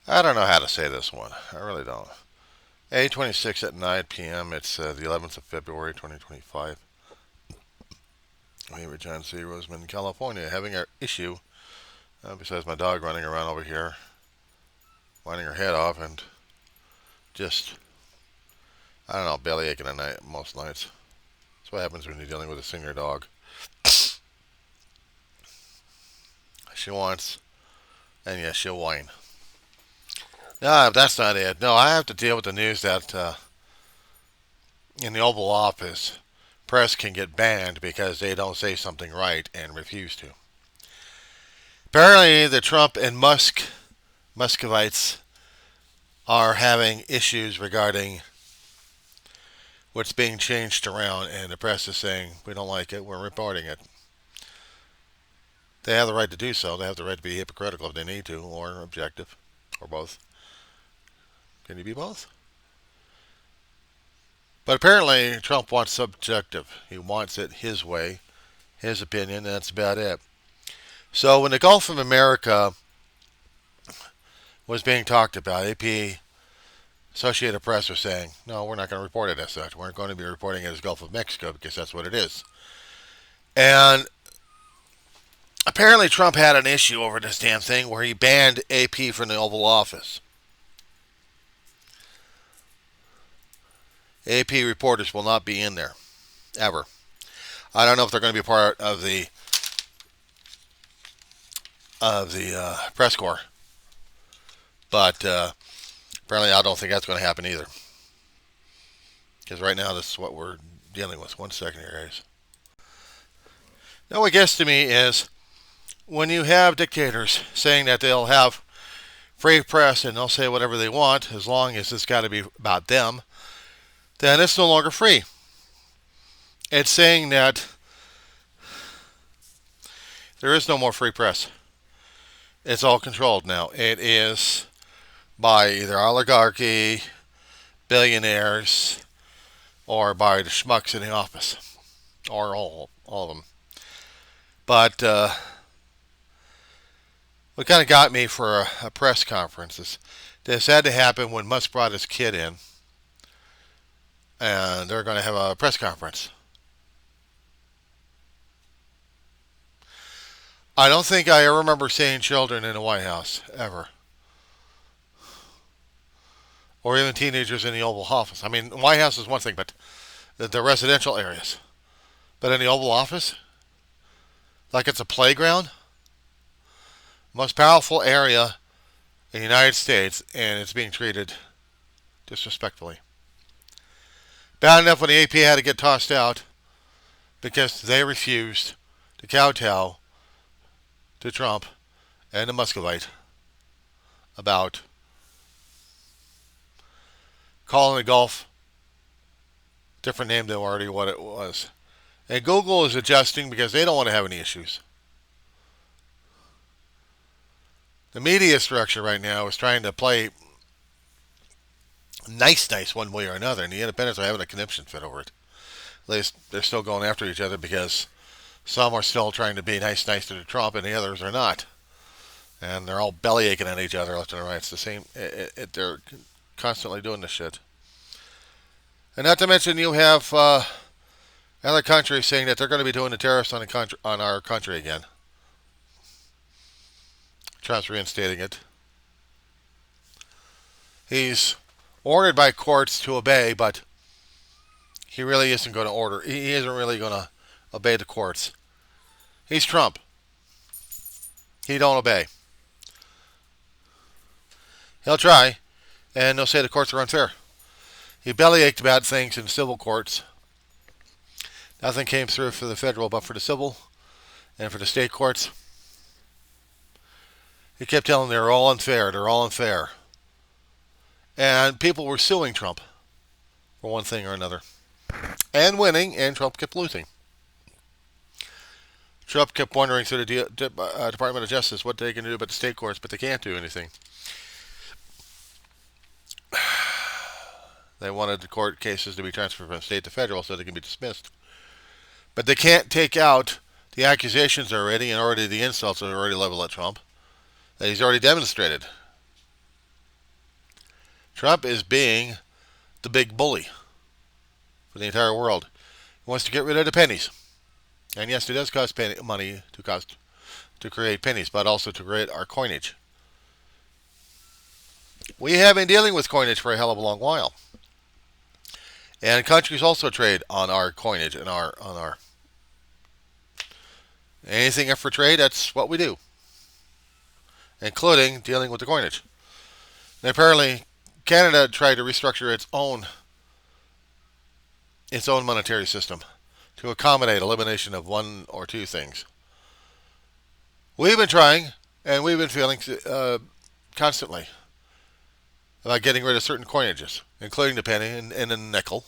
I don't know how to say this one. I really don't. 8:26 at 9 p.m. It's the 11th of February, 2025. We were John C. Roseman, California, having our issue. Besides my dog running around over here, whining her head off, and just, I don't know, belly aching at night most nights. That's what happens when you're dealing with a senior dog. She wants, and yes, she'll whine. No, that's not it. No, I have to deal with the news that in the Oval Office, press can get banned because they don't say something right and refuse to. Apparently, the Trump and Muscovites are having issues regarding what's being changed around, and the press is saying, we don't like it, we're reporting it. They have the right to do so. They have the right to be hypocritical if they need to, or objective, or both. Can you be both? But apparently, Trump wants subjective. He wants it his way, his opinion, and that's about it. So when the Gulf of America was being talked about, AP, Associated Press, was saying, no, we're not going to report it as such. We're going to be reporting it as Gulf of Mexico because that's what it is. And apparently Trump had an issue over this damn thing where he banned AP from the Oval Office. AP reporters will not be in there, ever. I don't know if they're going to be part of the press corps, but apparently I don't think that's going to happen either. Because right now this is what we're dealing with. 1 second here, guys. Now what gets to me is when you have dictators saying that they'll have free press and they'll say whatever they want as long as it's got to be about them, then it's no longer free. It's saying that there is no more free press. It's all controlled now. It is by either oligarchy, billionaires, or by the schmucks in the office, or all of them. But what kind of got me for a press conference is this had to happen when Musk brought his kid in, and they're going to have a press conference. I don't think I ever remember seeing children in the White House, ever. Or even teenagers in the Oval Office. I mean, the White House is one thing, but the residential areas. But in the Oval Office, like it's a playground, most powerful area in the United States, and it's being treated disrespectfully. Bad enough when the AP had to get tossed out because they refused to kowtow to Trump and the Muscovite about calling the Gulf different name than already what it was. And Google is adjusting because they don't want to have any issues. The media structure right now is trying to play nice one way or another, and the independents are having a conniption fit over it. At least they're still going after each other because some are still trying to be nice to Trump, and the others are not. And they're all belly aching at each other left and right. It's the same. They're constantly doing this shit. And not to mention you have other countries saying that they're going to be doing the tariffs on our country again. Trump's reinstating it. He's ordered by courts to obey, but he really isn't going to order. He isn't really going to obey the courts. He's Trump. He don't obey. He'll try, and they'll say the courts are unfair. He bellyached about things in civil courts. Nothing came through for the federal, but for the civil and for the state courts, he kept telling them they're all unfair. They're all unfair. And people were suing Trump for one thing or another. And winning, and Trump kept losing. Trump kept wondering through the Department of Justice what they can do about the state courts, but they can't do anything. They wanted the court cases to be transferred from state to federal so they can be dismissed. But they can't take out the accusations already, and already the insults are already leveled at Trump that he's already demonstrated. Trump is being the big bully for the entire world. He wants to get rid of the pennies. And yes, it does cost money to create pennies, but also to create our coinage. We have been dealing with coinage for a hell of a long while. And countries also trade on our coinage and on our anything for trade. That's what we do, including dealing with the coinage. And apparently, Canada tried to restructure its own monetary system to accommodate elimination of one or two things. We've been trying, and we've been feeling constantly about getting rid of certain coinages, including the penny and the nickel.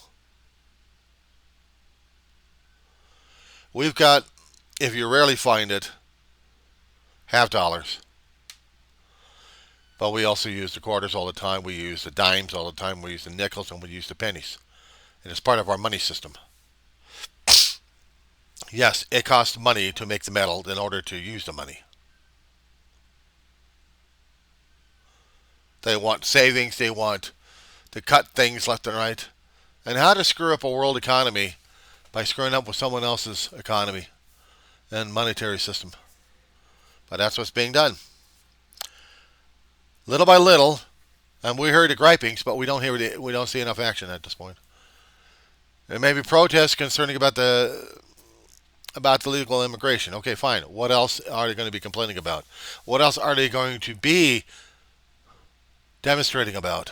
We've got, if you rarely find it, half dollars. But we also use the quarters all the time. We use the dimes all the time. We use the nickels and we use the pennies. And it's part of our money system. Yes, it costs money to make the metal in order to use the money. They want savings. They want to cut things left and right. And how to screw up a world economy by screwing up with someone else's economy and monetary system. But that's what's being done. Little by little, and we heard the gripings, but we don't see enough action at this point. There may be protests concerning about the legal immigration. Okay, fine. What else are they going to be complaining about? What else are they going to be demonstrating about?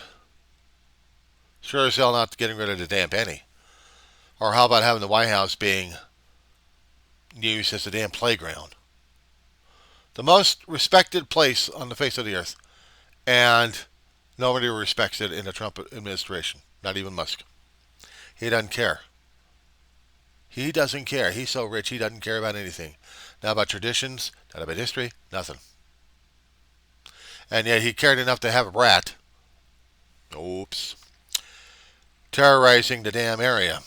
Sure as hell not getting rid of the damn penny. Or how about having the White House being used as a damn playground? The most respected place on the face of the earth. And nobody respects it in the Trump administration. Not even Musk. He doesn't care. He doesn't care. He's so rich, he doesn't care about anything. Not about traditions, not about history, nothing. And yet he cared enough to have a brat. Oops. Terrorizing the damn area.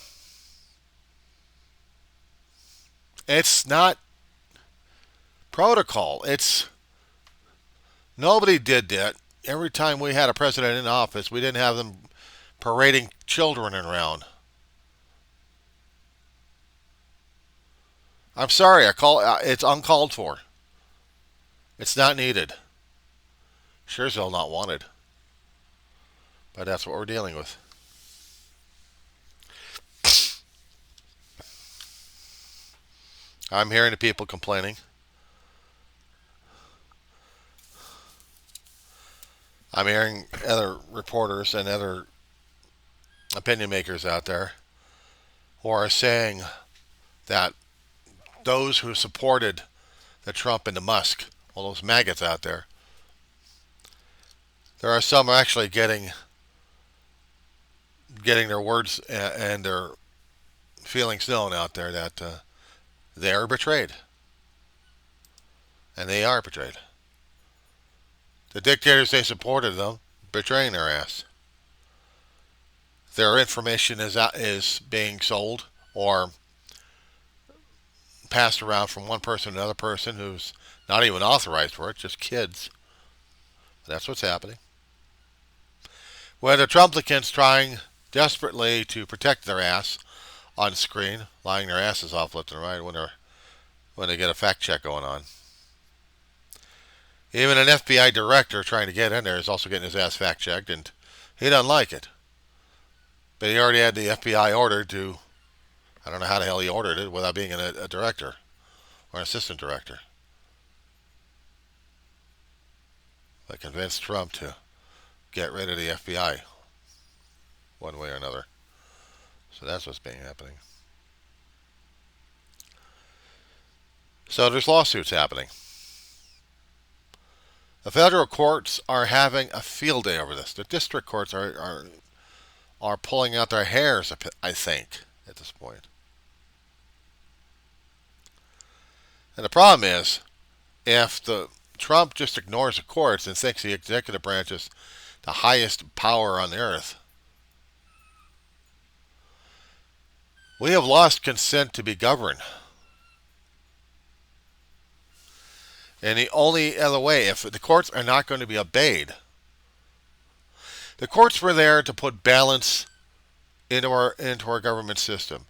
It's not protocol. Nobody did that. Every time we had a president in office, we didn't have them parading children around. I'm sorry, it's uncalled for. It's not needed. Sure as hell not wanted. But that's what we're dealing with. I'm hearing the people complaining. I'm hearing other reporters and other opinion makers out there who are saying that those who supported the Trump and the Musk, all those maggots out there, there are some actually getting their words and their feelings known out there that they are betrayed. And they are betrayed. The dictators they supported them betraying their ass. Their information is being sold or passed around from one person to another person who's not even authorized for it, just kids. That's what's happening. When the Trumplicans trying desperately to protect their ass on screen, lying their asses off left and right when they get a fact check going on. Even an FBI director trying to get in there is also getting his ass fact checked, and he doesn't like it. But he already had the FBI ordered to, I don't know how the hell he ordered it without being a director or an assistant director. But convinced Trump to get rid of the FBI one way or another. So that's what's being happening. So there's lawsuits happening. The federal courts are having a field day over this. The district courts are pulling out their hairs, I think, at this point. And the problem is, if the Trump just ignores the courts and thinks the executive branch is the highest power on the earth, we have lost consent to be governed. And the only other way, if the courts are not going to be obeyed, The courts were there to put balance into our government system.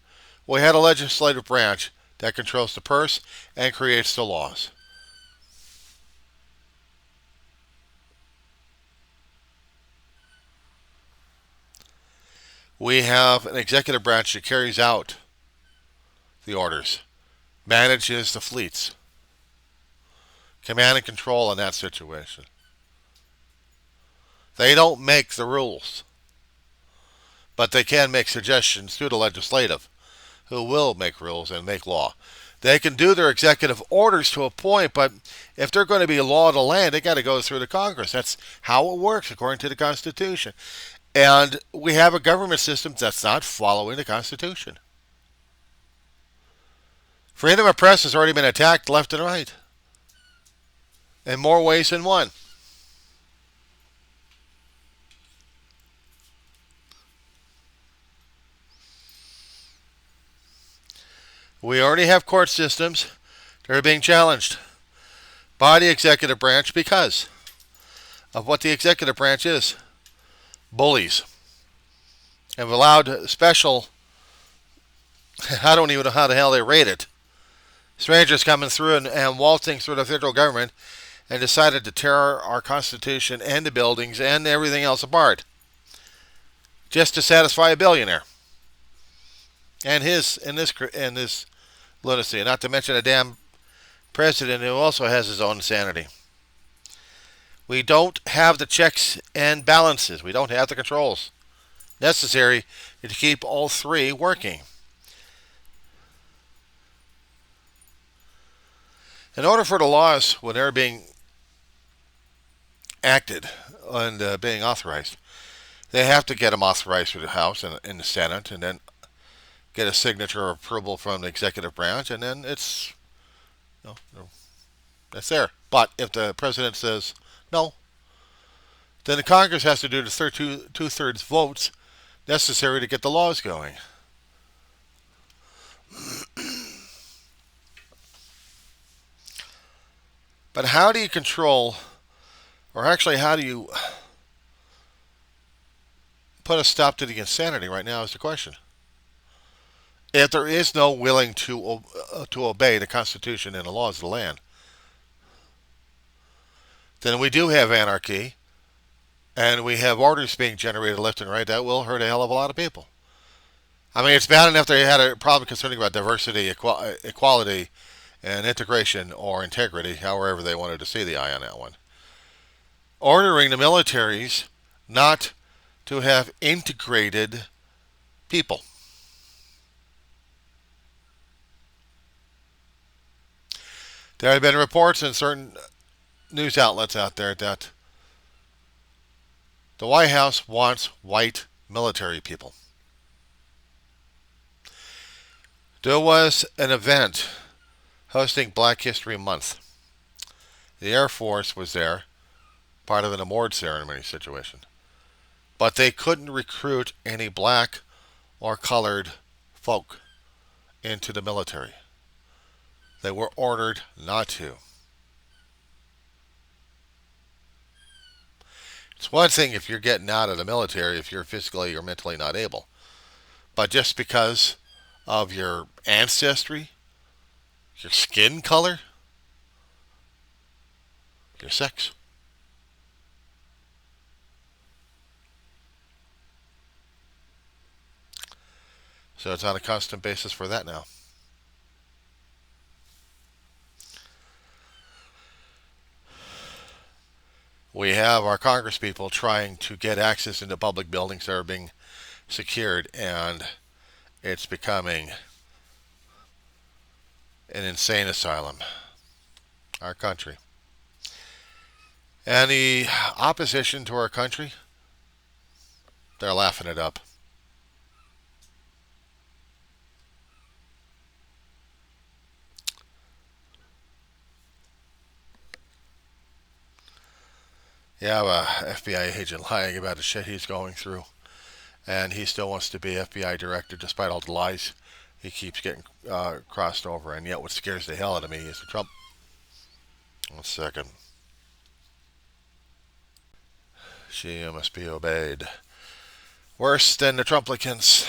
We had a legislative branch that controls the purse and creates the laws. We have an executive branch that carries out the orders, manages the fleets, command and control in that situation. They don't make the rules, but they can make suggestions to the legislative, who will make rules and make law. They can do their executive orders to a point, but if they're going to be a law of the land, they got to go through the Congress. That's how it works according to the Constitution. And we have a government system that's not following the Constitution. Freedom of press has already been attacked left and right, in more ways than one. We already have court systems that are being challenged by the executive branch because of what the executive branch is. Bullies. Have allowed special, I don't even know how the hell they rate it, strangers coming through and waltzing through the federal government and decided to tear our Constitution and the buildings and everything else apart just to satisfy a billionaire and his lunacy, not to mention a damn president who also has his own insanity. We don't have the checks and balances. We don't have the controls necessary to keep all three working. In order for the laws, when they're being acted and being authorized, they have to get them authorized through the House and in the Senate, and then get a signature or approval from the executive branch, and then it's, that's there. But if the president says no, then the Congress has to do the two-thirds votes necessary to get the laws going. But how do you control, or actually how do you put a stop to the insanity right now is the question. If there is no willing to obey the Constitution and the laws of the land, then we do have anarchy, and we have orders being generated left and right that will hurt a hell of a lot of people. I mean, it's bad enough they had a problem concerning about diversity, equality, and integration or integrity, however they wanted to see the eye on that one. Ordering the militaries not to have integrated people. There have been reports in certain news outlets out there that the White House wants white military people. There was an event hosting Black History Month. The Air Force was there, part of an award ceremony situation. But they couldn't recruit any black or colored folk into the military. They were ordered not to. It's one thing if you're getting out of the military if you're physically or mentally not able. But just because of your ancestry, your skin color, your sex. So it's on a constant basis for that now. We have our congresspeople trying to get access into public buildings that are being secured, and it's becoming an insane asylum, our country. And the opposition to our country, they're laughing it up. You have a FBI agent lying about the shit he's going through, and he still wants to be FBI director despite all the lies he keeps getting crossed over. And yet what scares the hell out of me is the Trump. 1 second. She must be obeyed. Worse than the Trumplicans.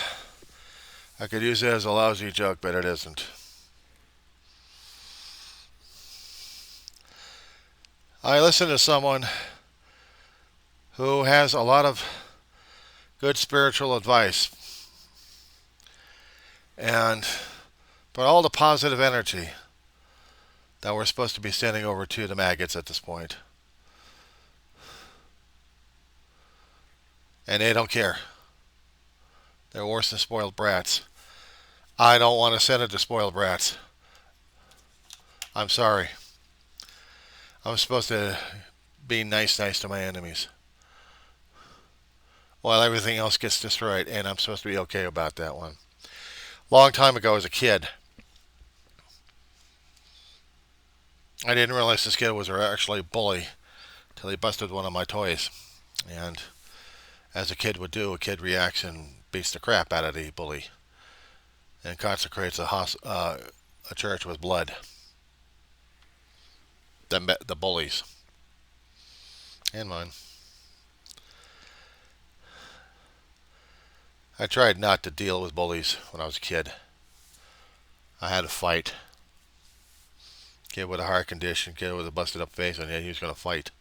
I could use it as a lousy joke, but it isn't. I listen to someone who has a lot of good spiritual advice and but all the positive energy that we're supposed to be sending over to the maggots at this point. And they don't care. They're worse than spoiled brats. I don't want to send it to spoiled brats. I'm sorry. I'm supposed to be nice to my enemies, while everything else gets destroyed, and I'm supposed to be okay about that one. Long time ago as a kid, I didn't realize this kid was actually a bully till he busted one of my toys. And as a kid would do, a kid reacts and beats the crap out of the bully and consecrates a church with blood. The bullies. And mine. I tried not to deal with bullies when I was a kid. I had to fight. Kid with a heart condition, kid with a busted up face, and yet he was going to fight.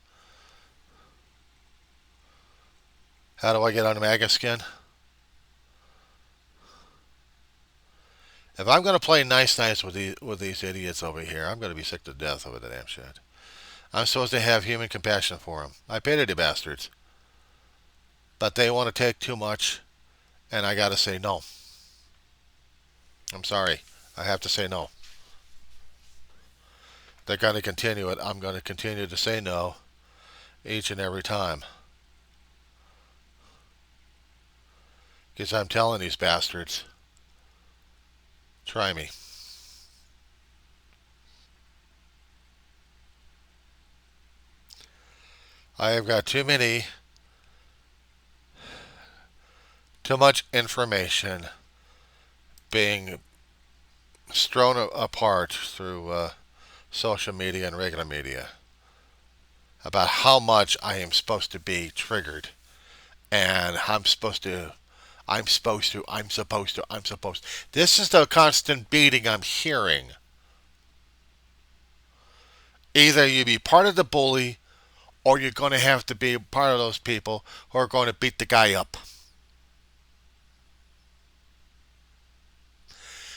How do I get on the MAGA skin? If I'm going to play nice with these idiots over here, I'm going to be sick to death over the damn shit. I'm supposed to have human compassion for them. I pity the bastards. But they want to take too much, and I got to say no. I'm sorry. I have to say no. They're going to continue it. I'm going to continue to say no each and every time. Because I'm telling these bastards, try me. I have got too much information being strewn apart through social media and regular media about how much I am supposed to be triggered, and I'm supposed to. This is the constant beating I'm hearing. Either you be part of the bully, or you're going to have to be part of those people who are going to beat the guy up.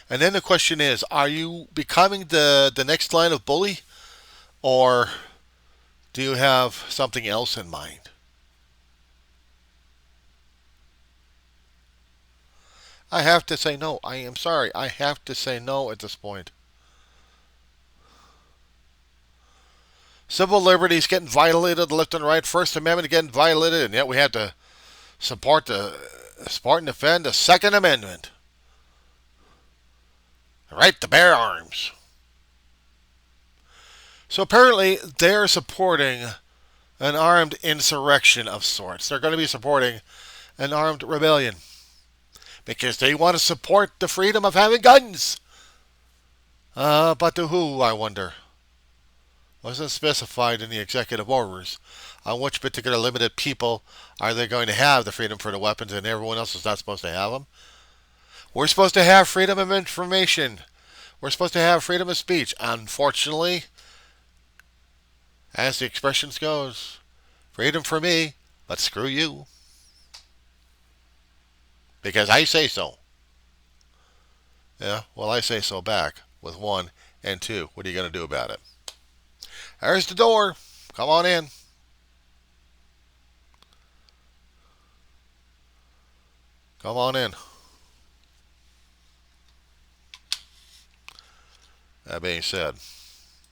And then the question is, are you becoming the next line of bully? Or do you have something else in mind? I have to say no. I am sorry. I have to say no at this point. Civil liberties getting violated left and right. First Amendment getting violated, and yet we have to support and defend the Second Amendment. The right to bear arms. So apparently they're supporting an armed insurrection of sorts. They're going to be supporting an armed rebellion because they want to support the freedom of having guns. But to who, I wonder? Wasn't specified in the executive orders on which particular limited people are they going to have the freedom for the weapons, and everyone else is not supposed to have them. We're supposed to have freedom of information. We're supposed to have freedom of speech. Unfortunately, as the expressions goes, freedom for me, but screw you. Because I say so. Yeah, well, I say so back with 1 and 2. What are you going to do about it? There's the door. Come on in. Come on in. That being said,